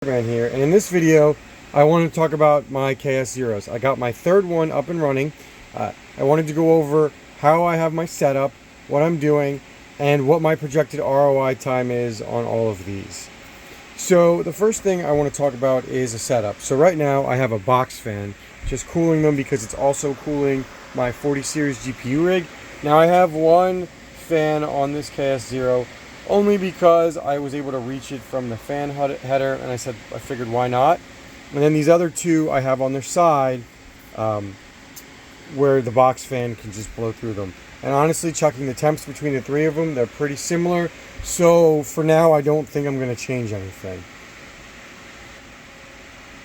Man here, and in this video I want to talk about my ks0s. I got my third one up and running. I wanted to go over how I have my setup, what I'm doing, and what my projected ROI time is on all of these. So the first thing I want to talk about is a setup. So right now I have a box fan just cooling them because it's also cooling my 40 series GPU rig. Now I have one fan on this ks0 only because I was able to reach it from the fan header, and I figured why not. And then these other two I have on their side where the box fan can just blow through them. And honestly, checking the temps between the three of them, they're pretty similar. So for now, I don't think I'm going to change anything.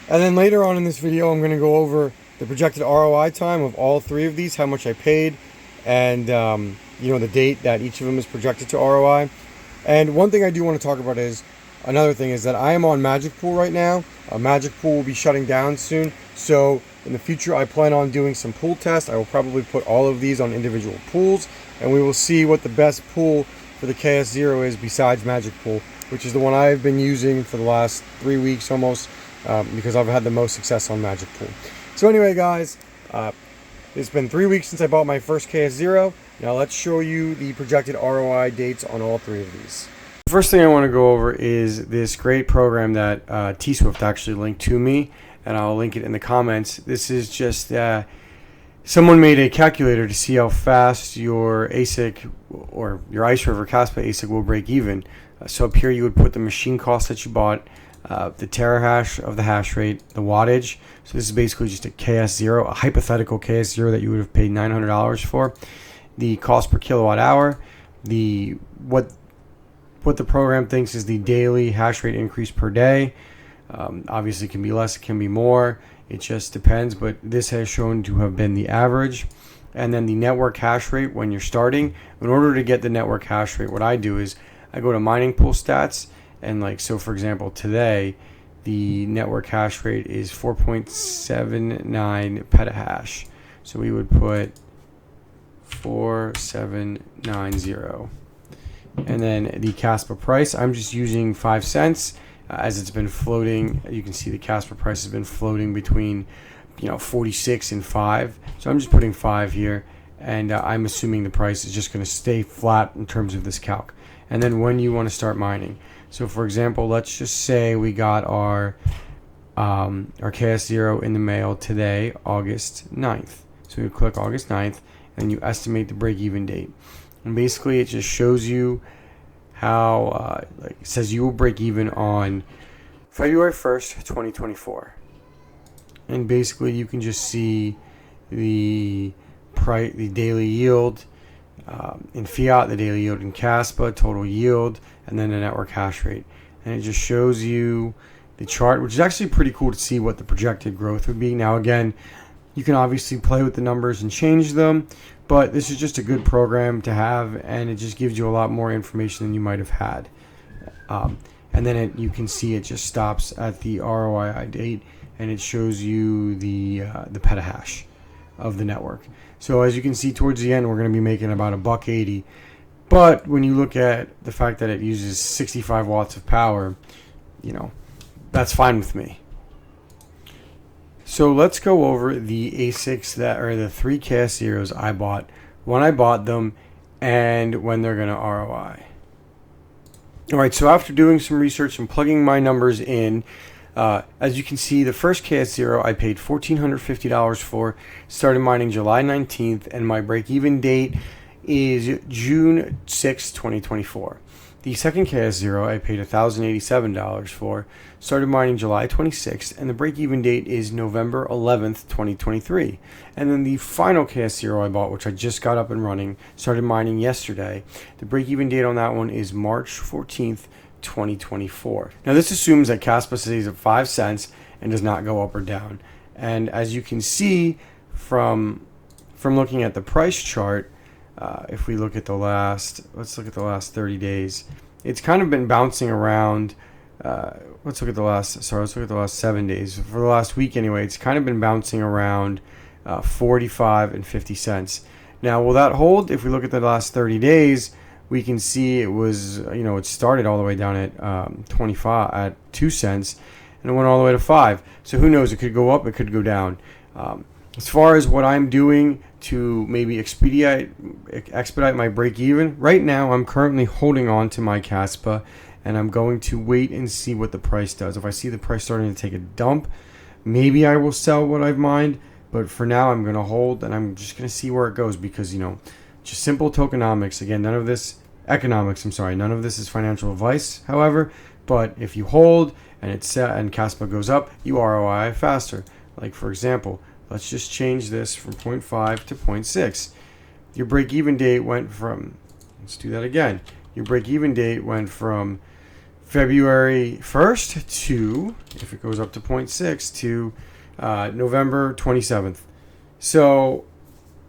And then later on in this video, I'm going to go over the projected ROI time of all three of these, how much I paid, and the date that each of them is projected to ROI. And one thing I do want to talk about is, another thing is that I am on Magic Pool right now. Magic Pool will be shutting down soon. So in the future, I plan on doing some pool tests. I will probably put all of these on individual pools, and we will see what the best pool for the ks0 is besides Magic Pool, which is the one I've been using for the last 3 weeks almost, because I've had the most success on Magic Pool. So anyway, guys, it's been 3 weeks since I bought my first ks0. Now let's show you the projected ROI dates on all three of these. The first thing I want to go over is this great program that ks0s actually linked to me, and I'll link it in the comments. This is just someone made a calculator to see how fast your ASIC or your Ice River Caspa ASIC will break even. So up here you would put the machine cost that you bought, the terahash of the hash rate, the wattage. So this is basically just a ks0, a hypothetical ks0 that you would have paid $900 for. The cost per kilowatt hour, what the program thinks is the daily hash rate increase per day. Obviously it can be less, it can be more, it just depends, but this has shown to have been the average. And then the network hash rate when you're starting. In order to get the network hash rate, what I do is I go to mining pool stats, and so for example today the network hash rate is 4.79 petahash. So we would put 4790, and then the Caspa price, I'm just using 5 cents as it's been floating. You can see the Caspa price has been floating between 46 and 5, so I'm just putting 5 here, and I'm assuming the price is just going to stay flat in terms of this calc. And then when you want to start mining, so for example, let's just say we got our ks0 in the mail today, August 9th. So we click August 9th, and you estimate the break-even date. And basically it just shows you how, it says you will break even on February 1st, 2024. And basically you can just see the price, the daily yield in fiat, the daily yield in Caspa, total yield, and then the network hash rate. And it just shows you the chart, which is actually pretty cool to see what the projected growth would be. Now again, you can obviously play with the numbers and change them, but this is just a good program to have, and it just gives you a lot more information than you might have had. And then you can see it just stops at the ROI date, and it shows you the petahash of the network. So as you can see towards the end, we're going to be making about $1.80. But when you look at the fact that it uses 65 watts of power, that's fine with me. So let's go over the asics that are the 3 ks0s I bought, when I bought them, and when they're going to ROI. Alright, so after doing some research and plugging my numbers in, as you can see, the first ks0 I paid $1,450 for, started mining July 19th, and my break-even date is June 6, 2024. The second ks0 I paid $1,087 for, started mining July 26th, and the break-even date is November 11th, 2023. And then the final ks0 I bought, which I just got up and running, started mining yesterday. The break-even date on that one is March 14th, 2024. Now this assumes that Caspa stays at 5 cents and does not go up or down. And as you can see from looking at the price chart, if we look at let's look at the last 30 days. It's kind of been bouncing around. Let's look at the last 7 days. For the last week anyway, it's kind of been bouncing around 45 and 50 cents. Now, will that hold? If we look at the last 30 days, we can see it was, it started all the way down at 25 at 2 cents, and it went all the way to 5. So who knows? It could go up, it could go down. As far as what I'm doing to maybe expedite my break even, right now I'm currently holding on to my Caspa, and I'm going to wait and see what the price does. If I see the price starting to take a dump, maybe I will sell what I've mined, but for now I'm going to hold, and I'm just going to see where it goes, because, just simple tokenomics. Again, none of this is financial advice, however, but if you hold and Caspa goes up, you ROI faster. Like, for example, let's just change this from 0.5 to 0.6. Your break-even date went from, let's do that again. Your break-even date went from February 1st to, if it goes up to 0.6, to November 27th. So,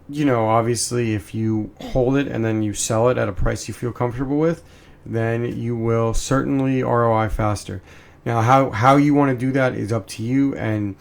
obviously if you hold it and then you sell it at a price you feel comfortable with, then you will certainly ROI faster. Now, how you want to do that is up to you, and,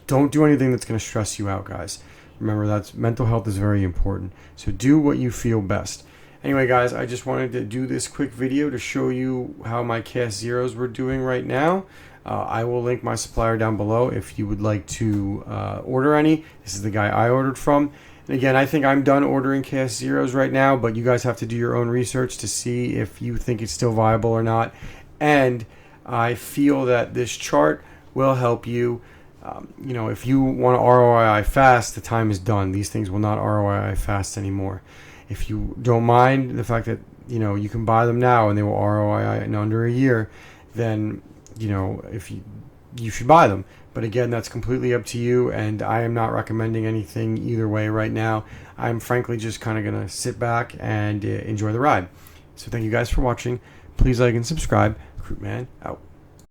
don't do anything that's going to stress you out, guys. Remember, that mental health is very important. So do what you feel best. Anyway, guys, I just wanted to do this quick video to show you how my ks0s were doing right now. I will link my supplier down below if you would like to order any. This is the guy I ordered from. And again, I think I'm done ordering ks0s right now, but you guys have to do your own research to see if you think it's still viable or not. And I feel that this chart will help you. If you want to ROI fast, the time is done. These things will not ROI fast anymore. If you don't mind the fact that, you can buy them now and they will ROI in under a year, then, if you should buy them. But again, that's completely up to you, and I am not recommending anything either way right now. I'm frankly just kind of going to sit back and enjoy the ride. So thank you guys for watching. Please like and subscribe. Recruitman out.